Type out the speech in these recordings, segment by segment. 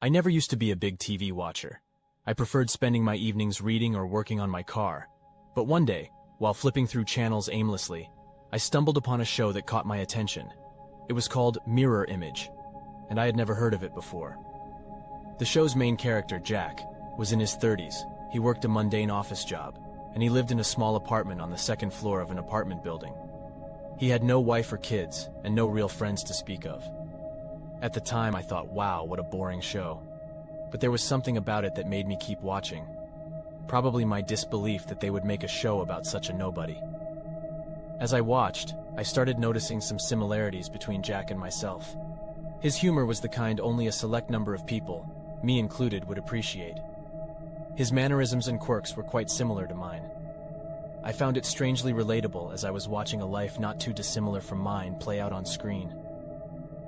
I never used to be a big TV watcher. I preferred spending my evenings reading or working on my car. But one day, while flipping through channels aimlessly, I stumbled upon a show that caught my attention. It was called Mirror Image, and I had never heard of it before. The show's main character, Jack, was in his 30s. He worked a mundane office job, and he lived in a small apartment on the second floor of an apartment building. He had no wife or kids, and no real friends to speak of. At the time, I thought, wow, what a boring show. But there was something about it that made me keep watching. Probably my disbelief that they would make a show about such a nobody. As I watched, I started noticing some similarities between Jack and myself. His humor was the kind only a select number of people, me included, would appreciate. His mannerisms and quirks were quite similar to mine. I found it strangely relatable as I was watching a life not too dissimilar from mine play out on screen.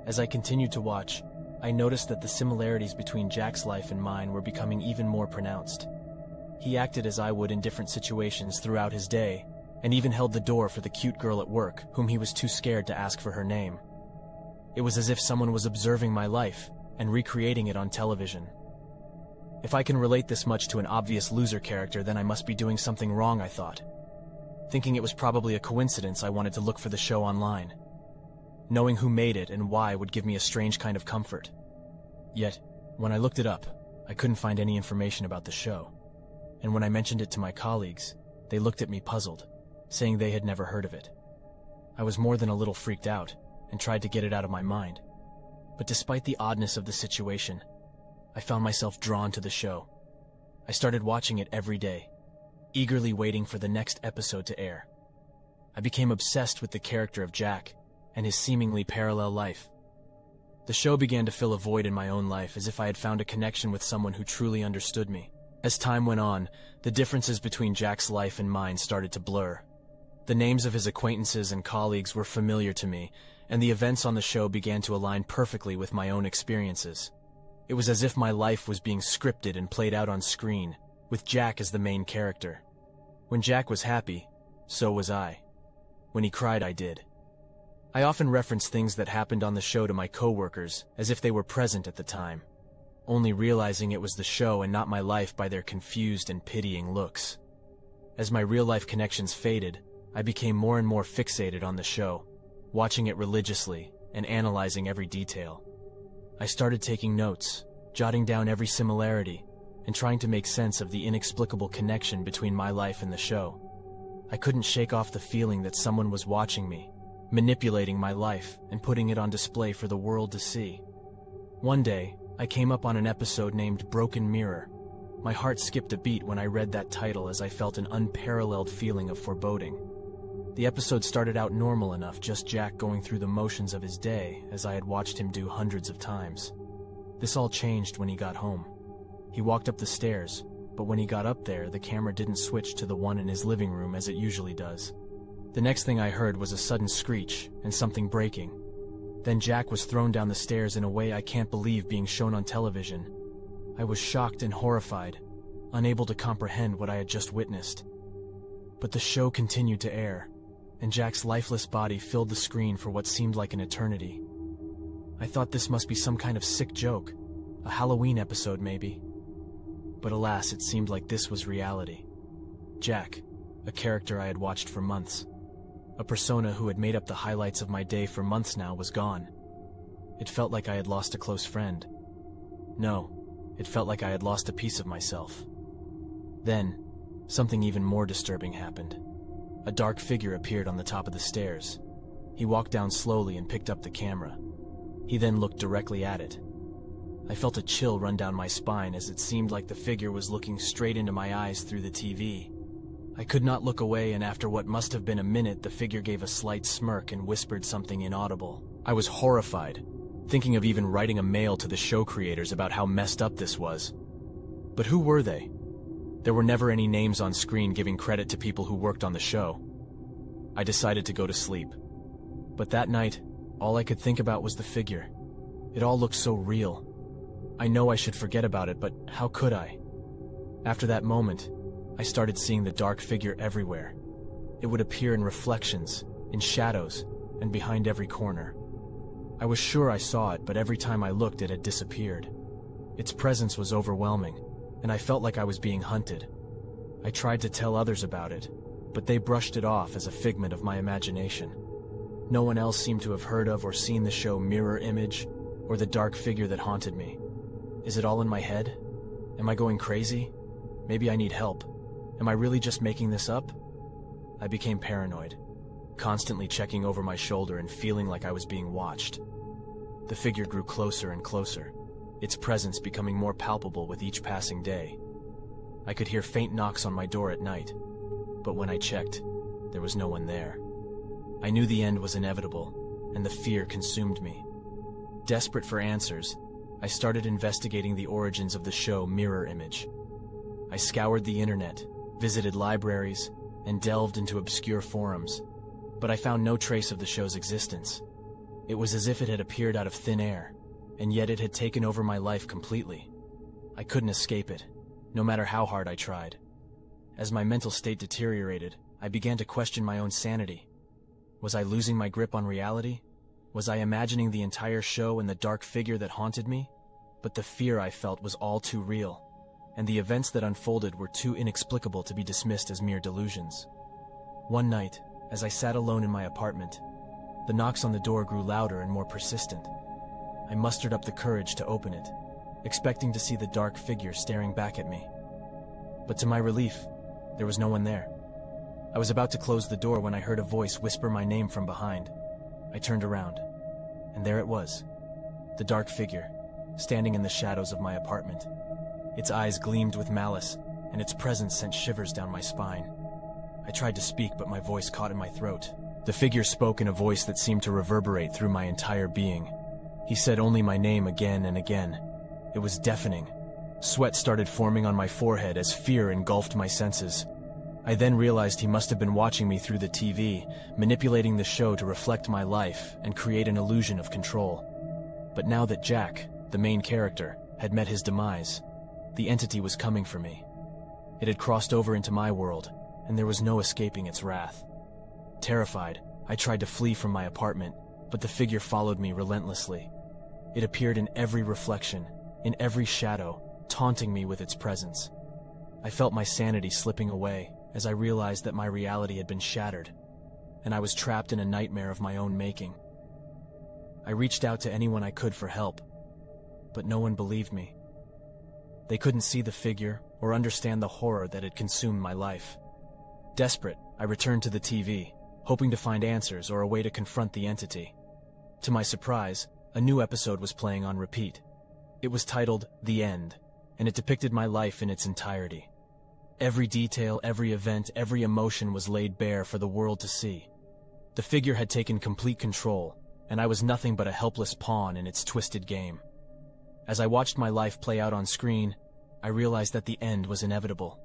As I continued to watch, I noticed that the similarities between Jack's life and mine were becoming even more pronounced. He acted as I would in different situations throughout his day, and even held the door for the cute girl at work, whom he was too scared to ask for her name. It was as if someone was observing my life and recreating it on television. If I can relate this much to an obvious loser character, then I must be doing something wrong, I thought. Thinking it was probably a coincidence, I wanted to look for the show online. Knowing who made it and why would give me a strange kind of comfort. Yet, when I looked it up, I couldn't find any information about the show. And when I mentioned it to my colleagues, they looked at me puzzled, saying they had never heard of it. I was more than a little freaked out and tried to get it out of my mind. But despite the oddness of the situation, I found myself drawn to the show. I started watching it every day, eagerly waiting for the next episode to air. I became obsessed with the character of Jack and his seemingly parallel life. The show began to fill a void in my own life, as if I had found a connection with someone who truly understood me. As time went on, the differences between Jack's life and mine started to blur. The names of his acquaintances and colleagues were familiar to me, and the events on the show began to align perfectly with my own experiences. It was as if my life was being scripted and played out on screen, with Jack as the main character. When Jack was happy, so was I. When he cried, I did. I often reference things that happened on the show to my coworkers as if they were present at the time, only realizing it was the show and not my life by their confused and pitying looks. As my real-life connections faded, I became more and more fixated on the show, watching it religiously and analyzing every detail. I started taking notes, jotting down every similarity, and trying to make sense of the inexplicable connection between my life and the show. I couldn't shake off the feeling that someone was watching me, manipulating my life and putting it on display for the world to see. One day, I came up on an episode named Broken Mirror. My heart skipped a beat when I read that title, as I felt an unparalleled feeling of foreboding. The episode started out normal enough, just Jack going through the motions of his day, as I had watched him do hundreds of times. This all changed when he got home. He walked up the stairs, but when he got up there, the camera didn't switch to the one in his living room as it usually does. The next thing I heard was a sudden screech and something breaking. Then Jack was thrown down the stairs in a way I can't believe being shown on television. I was shocked and horrified, unable to comprehend what I had just witnessed. But the show continued to air, and Jack's lifeless body filled the screen for what seemed like an eternity. I thought this must be some kind of sick joke, a Halloween episode maybe. But alas, it seemed like this was reality. Jack, a character I had watched for months, a persona who had made up the highlights of my day for months now, was gone. It felt like I had lost a close friend. No, it felt like I had lost a piece of myself. Then, something even more disturbing happened. A dark figure appeared on the top of the stairs. He walked down slowly and picked up the camera. He then looked directly at it. I felt a chill run down my spine, as it seemed like the figure was looking straight into my eyes through the TV. I could not look away, and after what must have been a minute, the figure gave a slight smirk and whispered something inaudible. I was horrified, thinking of even writing a mail to the show creators about how messed up this was. But who were they? There were never any names on screen giving credit to people who worked on the show. I decided to go to sleep. But that night, all I could think about was the figure. It all looked so real. I know I should forget about it, but how could I? After that moment, I started seeing the dark figure everywhere. It would appear in reflections, in shadows, and behind every corner. I was sure I saw it, but every time I looked, it had disappeared. Its presence was overwhelming, and I felt like I was being hunted. I tried to tell others about it, but they brushed it off as a figment of my imagination. No one else seemed to have heard of or seen the show Mirror Image, or the dark figure that haunted me. Is it all in my head? Am I going crazy? Maybe I need help. Am I really just making this up? I became paranoid, constantly checking over my shoulder and feeling like I was being watched. The figure grew closer and closer, its presence becoming more palpable with each passing day. I could hear faint knocks on my door at night, but when I checked, there was no one there. I knew the end was inevitable, and the fear consumed me. Desperate for answers, I started investigating the origins of the show Mirror Image. I scoured the internet, visited libraries, and delved into obscure forums, but I found no trace of the show's existence. It was as if it had appeared out of thin air, and yet it had taken over my life completely. I couldn't escape it, no matter how hard I tried. As my mental state deteriorated, I began to question my own sanity. Was I losing my grip on reality? Was I imagining the entire show and the dark figure that haunted me? But the fear I felt was all too real, and the events that unfolded were too inexplicable to be dismissed as mere delusions. One night, as I sat alone in my apartment, the knocks on the door grew louder and more persistent. I mustered up the courage to open it, expecting to see the dark figure staring back at me. But to my relief, there was no one there. I was about to close the door when I heard a voice whisper my name from behind. I turned around, and there it was, the dark figure, standing in the shadows of my apartment. Its eyes gleamed with malice, and its presence sent shivers down my spine. I tried to speak, but my voice caught in my throat. The figure spoke in a voice that seemed to reverberate through my entire being. He said only my name again and again. It was deafening. Sweat started forming on my forehead as fear engulfed my senses. I then realized he must have been watching me through the TV, manipulating the show to reflect my life and create an illusion of control. But now that Jack, the main character, had met his demise, the entity was coming for me. It had crossed over into my world, and there was no escaping its wrath. Terrified, I tried to flee from my apartment, but the figure followed me relentlessly. It appeared in every reflection, in every shadow, taunting me with its presence. I felt my sanity slipping away as I realized that my reality had been shattered, and I was trapped in a nightmare of my own making. I reached out to anyone I could for help, but no one believed me. They couldn't see the figure or understand the horror that had consumed my life. Desperate, I returned to the TV, hoping to find answers or a way to confront the entity. To my surprise, a new episode was playing on repeat. It was titled The End, and it depicted my life in its entirety. Every detail, every event, every emotion was laid bare for the world to see. The figure had taken complete control, and I was nothing but a helpless pawn in its twisted game. As I watched my life play out on screen, I realized that the end was inevitable.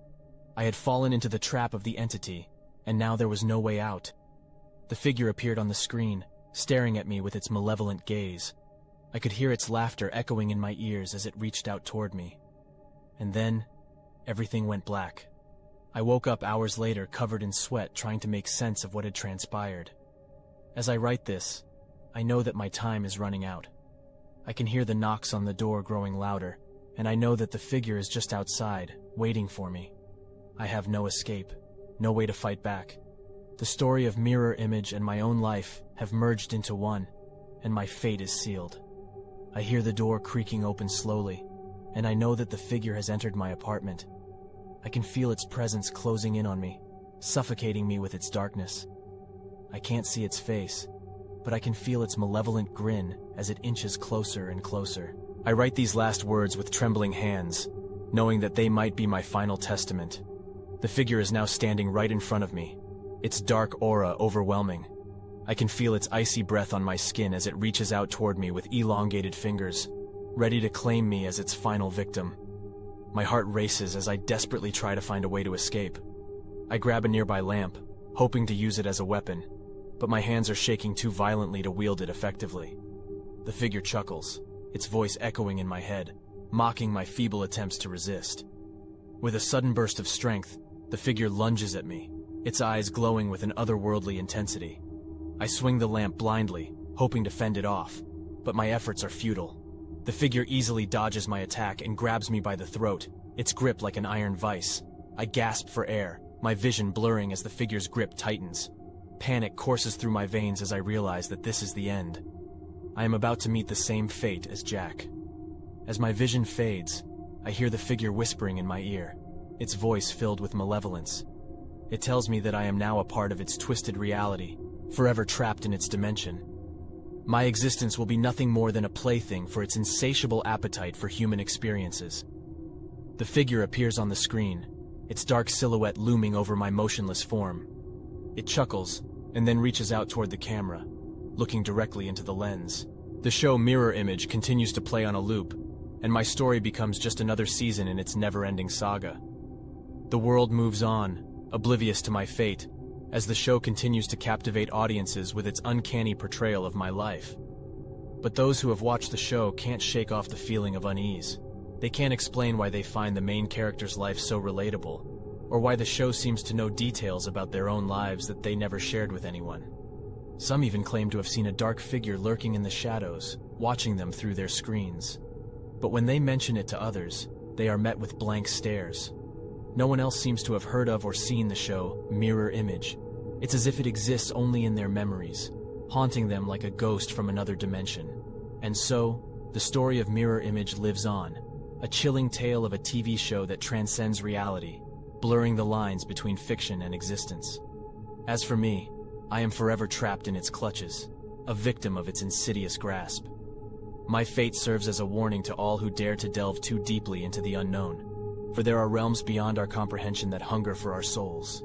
I had fallen into the trap of the entity, and now there was no way out. The figure appeared on the screen, staring at me with its malevolent gaze. I could hear its laughter echoing in my ears as it reached out toward me. And then, everything went black. I woke up hours later covered in sweat trying to make sense of what had transpired. As I write this, I know that my time is running out. I can hear the knocks on the door growing louder, and I know that the figure is just outside, waiting for me. I have no escape, no way to fight back. The story of Mirror Image and my own life have merged into one, and my fate is sealed. I hear the door creaking open slowly, and I know that the figure has entered my apartment. I can feel its presence closing in on me, suffocating me with its darkness. I can't see its face, but I can feel its malevolent grin as it inches closer and closer. I write these last words with trembling hands, knowing that they might be my final testament. The figure is now standing right in front of me, its dark aura overwhelming. I can feel its icy breath on my skin as it reaches out toward me with elongated fingers, ready to claim me as its final victim. My heart races as I desperately try to find a way to escape. I grab a nearby lamp, hoping to use it as a weapon, but my hands are shaking too violently to wield it effectively. The figure chuckles, its voice echoing in my head, mocking my feeble attempts to resist. With a sudden burst of strength, the figure lunges at me, its eyes glowing with an otherworldly intensity. I swing the lamp blindly, hoping to fend it off, but my efforts are futile. The figure easily dodges my attack and grabs me by the throat, its grip like an iron vice. I gasp for air, my vision blurring as the figure's grip tightens. Panic courses through my veins as I realize that this is the end. I am about to meet the same fate as Jack. As my vision fades, I hear the figure whispering in my ear, its voice filled with malevolence. It tells me that I am now a part of its twisted reality, forever trapped in its dimension. My existence will be nothing more than a plaything for its insatiable appetite for human experiences. The figure appears on the screen, its dark silhouette looming over my motionless form. It chuckles, and then reaches out toward the camera, looking directly into the lens. The show Mirror Image continues to play on a loop, and my story becomes just another season in its never-ending saga. The world moves on, oblivious to my fate, as the show continues to captivate audiences with its uncanny portrayal of my life. But those who have watched the show can't shake off the feeling of unease. They can't explain why they find the main character's life so relatable, or why the show seems to know details about their own lives that they never shared with anyone. Some even claim to have seen a dark figure lurking in the shadows, watching them through their screens. But when they mention it to others, they are met with blank stares. No one else seems to have heard of or seen the show Mirror Image. It's as if it exists only in their memories, haunting them like a ghost from another dimension. And so, the story of Mirror Image lives on, a chilling tale of a TV show that transcends reality, blurring the lines between fiction and existence. As for me, I am forever trapped in its clutches, a victim of its insidious grasp. My fate serves as a warning to all who dare to delve too deeply into the unknown, for there are realms beyond our comprehension that hunger for our souls.